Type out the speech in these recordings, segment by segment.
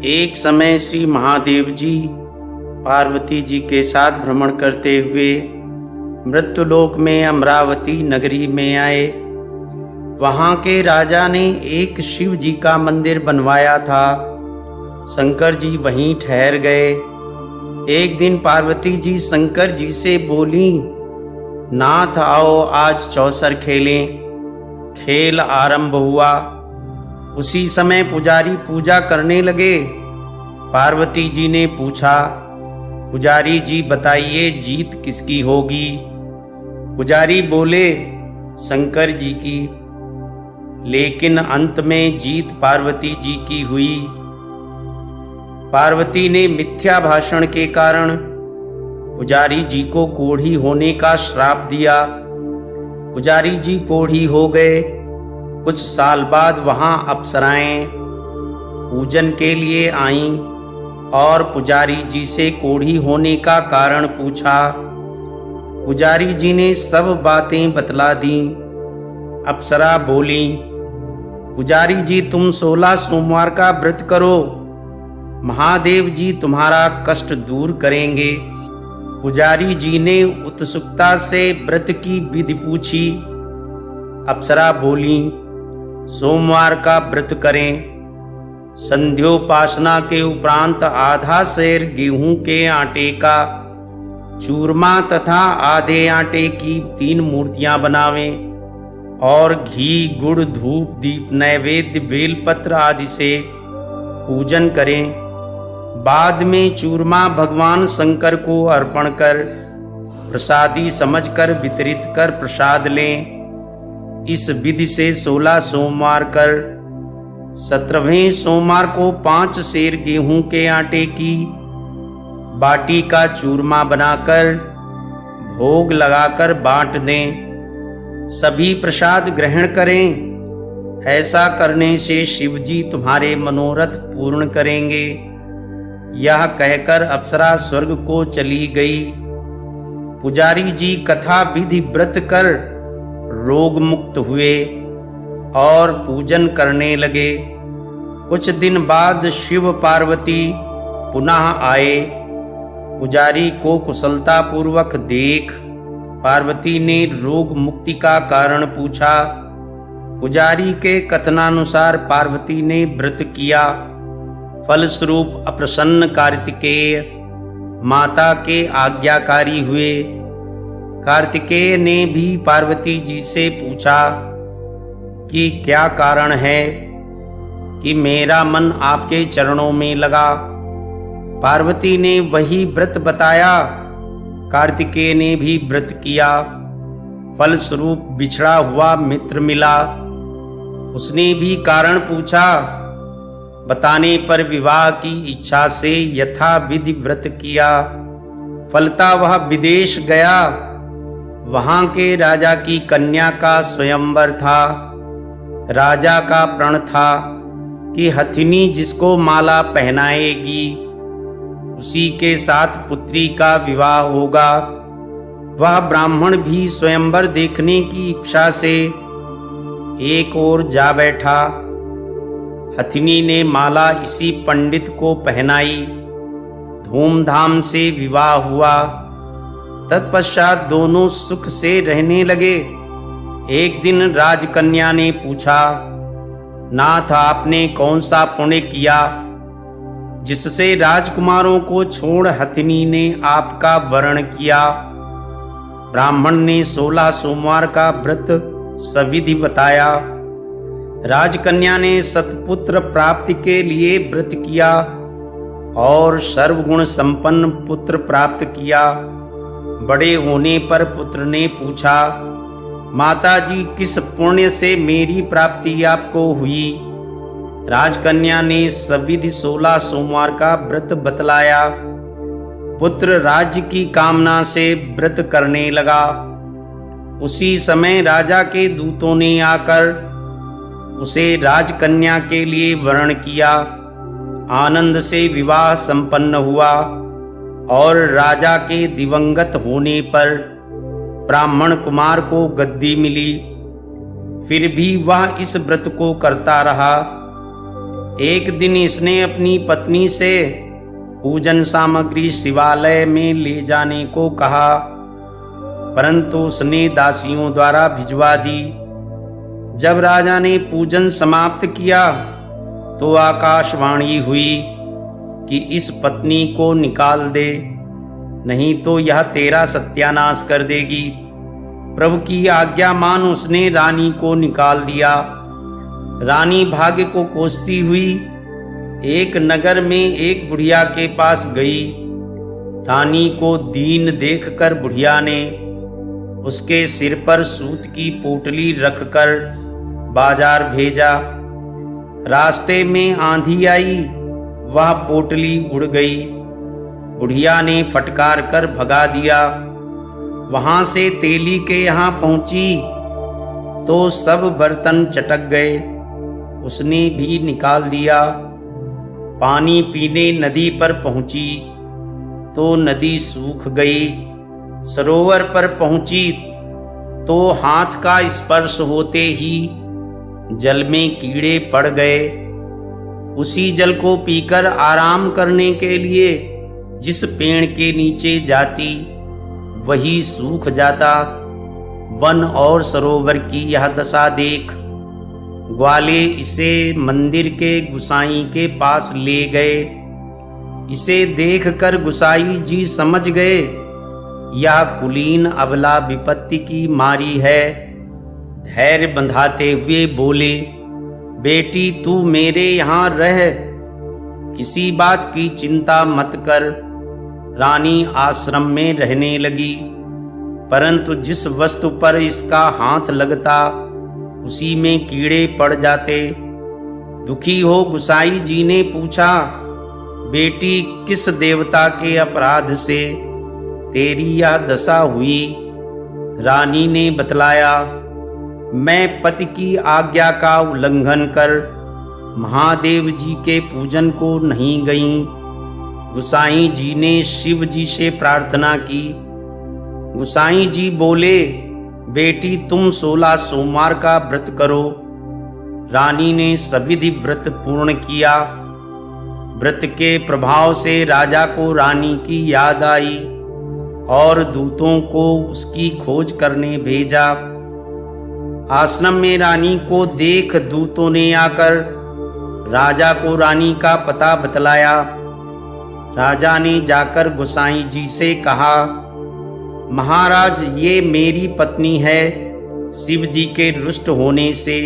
एक समय श्री महादेव जी पार्वती जी के साथ भ्रमण करते हुए मृत्युलोक में अमरावती नगरी में आए। वहाँ के राजा ने एक शिव जी का मंदिर बनवाया था। शंकर जी वहीं ठहर गए। एक दिन पार्वती जी शंकर जी से बोली, नाथ आओ आज चौसर खेलें। खेल आरंभ हुआ। उसी समय पुजारी पूजा करने लगे। पार्वती जी ने पूछा, पुजारी जी बताइए जीत किसकी होगी? पुजारी बोले, शंकर जी की। लेकिन अंत में जीत पार्वती जी की हुई। पार्वती ने मिथ्या भाषण के कारण पुजारी जी को कोढ़ी होने का श्राप दिया। पुजारी जी कोढ़ी हो गए। कुछ साल बाद वहां अप्सराएं पूजन के लिए आईं और पुजारी जी से कोढ़ी होने का कारण पूछा। पुजारी जी ने सब बातें बतला दी। अप्सरा बोली, पुजारी जी तुम 16 सोमवार का व्रत करो, महादेव जी तुम्हारा कष्ट दूर करेंगे। पुजारी जी ने उत्सुकता से व्रत की विधि पूछी। अप्सरा बोली, सोमवार का व्रत करें। संध्योपासना के उपरांत आधा सेर गेहूं के आटे का चूरमा तथा आधे आटे की 3 मूर्तियां बनावें और घी गुड़ धूप दीप नैवेद्य बेलपत्र आदि से पूजन करें। बाद में चूरमा भगवान शंकर को अर्पण कर प्रसादी समझकर वितरित कर प्रसाद लें। इस विधि से 16 सोमवार कर 17वें सोमवार को 5 सेर गेहूं के आटे की बाटी का चूरमा बनाकर भोग लगाकर बांट दें। सभी प्रसाद ग्रहण करें। ऐसा करने से शिव जी तुम्हारे मनोरथ पूर्ण करेंगे। यह कहकर अप्सरा स्वर्ग को चली गई। पुजारी जी कथा विधि व्रत कर रोग मुक्त हुए और पूजन करने लगे। कुछ दिन बाद शिव पार्वती पुनः आए। पुजारी को कुशलता पूर्वक देख पार्वती ने रोग मुक्ति का कारण पूछा। पुजारी के कथनानुसार पार्वती ने व्रत किया। फलस्वरूप अप्रसन्न कार्तिकेय माता के आज्ञाकारी हुए। कार्तिकेय ने भी पार्वती जी से पूछा कि क्या कारण है कि मेरा मन आपके चरणों में लगा। पार्वती ने वही व्रत बताया। कार्तिकेय ने भी व्रत किया। फलस्वरूप बिछड़ा हुआ मित्र मिला। उसने भी कारण पूछा। बताने पर विवाह की इच्छा से यथाविधि व्रत किया। फलता वह विदेश गया। वहां के राजा की कन्या का स्वयंवर था। राजा का प्रण था कि हथिनी जिसको माला पहनाएगी उसी के साथ पुत्री का विवाह होगा। वह ब्राह्मण भी स्वयंवर देखने की इच्छा से एक ओर जा बैठा। हथिनी ने माला इसी पंडित को पहनाई। धूमधाम से विवाह हुआ। तत्पश्चात दोनों सुख से रहने लगे। एक दिन राजकन्या ने पूछा, नाथ आपने कौन सा पुण्य किया जिससे राजकुमारों को छोड़ हथिनी ने आपका वरण किया? ब्राह्मण ने 16 सोमवार का व्रत सविधि बताया। राजकन्या ने सत्पुत्र प्राप्ति के लिए व्रत किया और सर्वगुण संपन्न पुत्र प्राप्त किया। बड़े होने पर पुत्र ने पूछा, माताजी किस पुण्य से मेरी प्राप्ति आपको हुई? राजकन्या ने सविधि 16 सोमवार का व्रत बतलाया। पुत्र राज्य की कामना से व्रत करने लगा। उसी समय राजा के दूतों ने आकर उसे राजकन्या के लिए वरण किया। आनंद से विवाह संपन्न हुआ और राजा के दिवंगत होने पर ब्राह्मण कुमार को गद्दी मिली। फिर भी वह इस व्रत को करता रहा। एक दिन इसने अपनी पत्नी से पूजन सामग्री शिवालय में ले जाने को कहा, परंतु उसने दासियों द्वारा भिजवा दी। जब राजा ने पूजन समाप्त किया तो आकाशवाणी हुई कि इस पत्नी को निकाल दे, नहीं तो यह तेरा सत्यानाश कर देगी। प्रभु की आज्ञा मान उसने रानी को निकाल दिया। रानी भाग्य को कोसती हुई एक नगर में एक बुढ़िया के पास गई। रानी को दीन देखकर बुढ़िया ने उसके सिर पर सूत की पोटली रखकर बाजार भेजा। रास्ते में आंधी आई, वह पोटली उड़ गई। बुढ़िया ने फटकार कर भगा दिया। वहां से तेली के यहाँ पहुंची तो सब बर्तन चटक गए, उसने भी निकाल दिया। पानी पीने नदी पर पहुंची तो नदी सूख गई। सरोवर पर पहुंची तो हाथ का स्पर्श होते ही जल में कीड़े पड़ गए। उसी जल को पीकर आराम करने के लिए जिस पेड़ के नीचे जाती वही सूख जाता। वन और सरोवर की यह दशा देख ग्वाले इसे मंदिर के गुसाई के पास ले गए। इसे देखकर गुसाई जी समझ गए यह कुलीन अबला विपत्ति की मारी है। धैर्य बंधाते हुए बोले, बेटी तू मेरे यहाँ रह, किसी बात की चिंता मत कर। रानी आश्रम में रहने लगी, परंतु जिस वस्तु पर इसका हाथ लगता उसी में कीड़े पड़ जाते। दुखी हो गुसाई जी ने पूछा, बेटी किस देवता के अपराध से तेरी यह दशा हुई? रानी ने बतलाया, मैं पति की आज्ञा का उल्लंघन कर महादेव जी के पूजन को नहीं गई। गुसाई जी ने शिव जी से प्रार्थना की। गुसाई जी बोले, बेटी तुम 16 सोमवार का व्रत करो। रानी ने सविधि व्रत पूर्ण किया। व्रत के प्रभाव से राजा को रानी की याद आई और दूतों को उसकी खोज करने भेजा। आश्रम में रानी को देख दूतों ने आकर राजा को रानी का पता बतलाया। राजा ने जाकर गोसाई जी से कहा, महाराज ये मेरी पत्नी है। शिव जी के रुष्ट होने से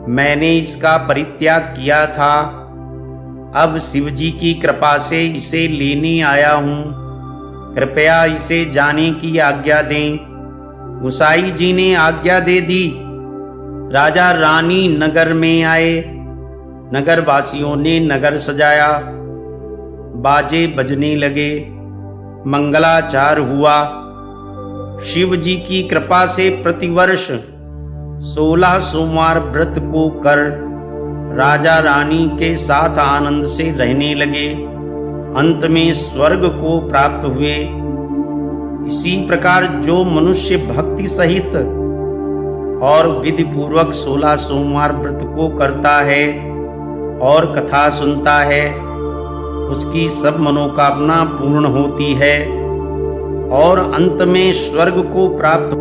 मैंने इसका परित्याग किया था। अब शिव जी की कृपा से इसे लेने आया हूँ, कृपया इसे जाने की आज्ञा दें। गुसाई जी ने आज्ञा दे दी। राजा रानी नगर में आए। नगर वासियों ने नगर सजाया, बाजे बजने लगे, मंगलाचार हुआ। शिव जी की कृपा से प्रतिवर्ष 16 सोमवार व्रत को कर राजा रानी के साथ आनंद से रहने लगे। अंत में स्वर्ग को प्राप्त हुए। इसी प्रकार जो मनुष्य भक्ति सहित और विधि पूर्वक 16 सोमवार व्रत को करता है और कथा सुनता है, उसकी सब मनोकामना पूर्ण होती है और अंत में स्वर्ग को प्राप्त